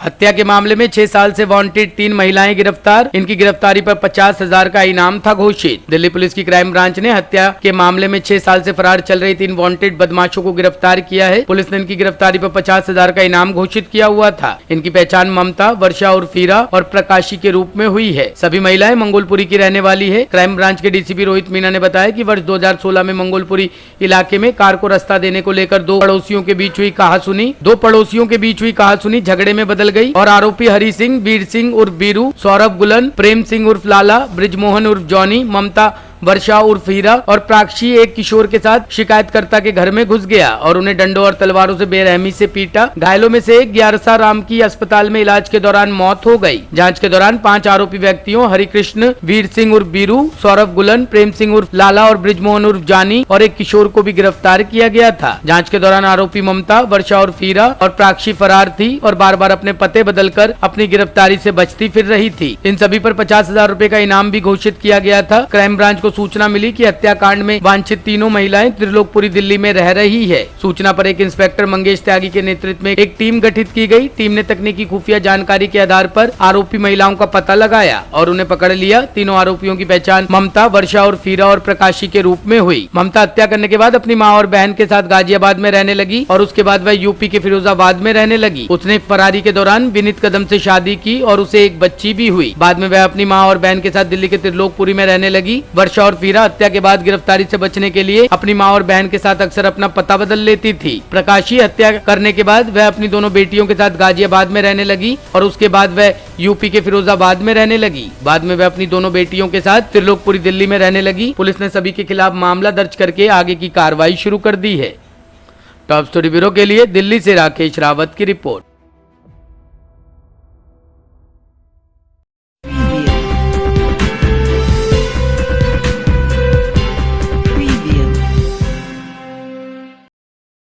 हत्या के मामले में 6 साल से वांटेड 3 महिलाएं गिरफ्तार। इनकी गिरफ्तारी पर 50,000 का इनाम था घोषित। दिल्ली पुलिस की क्राइम ब्रांच ने हत्या के मामले में 6 साल से फरार चल रही 3 वांटेड बदमाशों को गिरफ्तार किया है। पुलिस ने इनकी गिरफ्तारी पर 50,000 का इनाम घोषित किया हुआ था। इनकी पहचान ममता, वर्षा उर्फ हीरा और प्रकाशी के रूप में हुई है। सभी महिलाएं मंगोलपुरी की रहने वाली है। क्राइम ब्रांच के डीसीपी रोहित मीना ने बताया कि वर्ष 2016 में मंगोलपुरी इलाके में कार को रास्ता देने को लेकर दो पड़ोसियों के बीच हुई कहासुनी झगड़े में बदल गई और आरोपी हरी सिंह, वीर सिंह उर्फ बीरू, सौरभ गुलन, प्रेम सिंह उर्फ लाला, ब्रिजमोहन उर्फ जॉनी, ममता, वर्षा उर्फ हीरा और प्राक्षी एक किशोर के साथ शिकायतकर्ता के घर में घुस गया और उन्हें डंडों और तलवारों से बेरहमी से पीटा। घायलों में से एक ग्यारसा राम की अस्पताल में इलाज के दौरान मौत हो गई। जांच के दौरान 5 आरोपी व्यक्तियों हरिकृष्ण, वीर सिंह उर्फ बीरू, सौरभ गुलन, प्रेम सिंह उर्फ लाला और ब्रिजमोहन उर्फ जानी और एक किशोर को भी गिरफ्तार किया गया था। जांच के दौरान आरोपी ममता, वर्षा उर्फ हीरा और प्राक्षी फरार थी और बार बार अपने पते बदलकर अपनी गिरफ्तारी से बचती फिर रही थी। इन सभी पर 50,000 रूपए का इनाम भी घोषित किया गया था। क्राइम ब्रांच सूचना मिली कि हत्याकांड में वांछित तीनों महिलाएं त्रिलोकपुरी दिल्ली में रह रही है। सूचना पर एक इंस्पेक्टर मंगेश त्यागी के नेतृत्व में एक टीम गठित की गई। टीम ने तकनीकी खुफिया जानकारी के आधार पर आरोपी महिलाओं का पता लगाया और उन्हें पकड़ लिया। तीनों आरोपियों की पहचान ममता, वर्षा और फीरा और प्रकाशी के रूप में हुई। ममता हत्या करने के बाद अपनी माँ और बहन के साथ गाजियाबाद में रहने लगी और उसके बाद वह यूपी के फिरोजाबाद में रहने लगी। उसने फरारी के दौरान विनीत कदम से शादी की और उसे एक बच्ची भी हुई। बाद में वह अपनी माँ और बहन के साथ दिल्ली के त्रिलोकपुरी में रहने लगी। वर्षा और फीरा हत्या के बाद गिरफ्तारी से बचने के लिए अपनी मां और बहन के साथ अक्सर अपना पता बदल लेती थी। प्रकाशी हत्या करने के बाद वह अपनी दोनों बेटियों के साथ गाजियाबाद में रहने लगी और उसके बाद वह यूपी के फिरोजाबाद में रहने लगी। बाद में वह अपनी दोनों बेटियों के साथ त्रिलोकपुरी दिल्ली में रहने लगी। पुलिस ने सभी के खिलाफ मामला दर्ज करके आगे की कार्रवाई शुरू कर दी है। टॉप स्टोरी ब्यूरो के लिए दिल्ली से राकेश रावत की रिपोर्ट।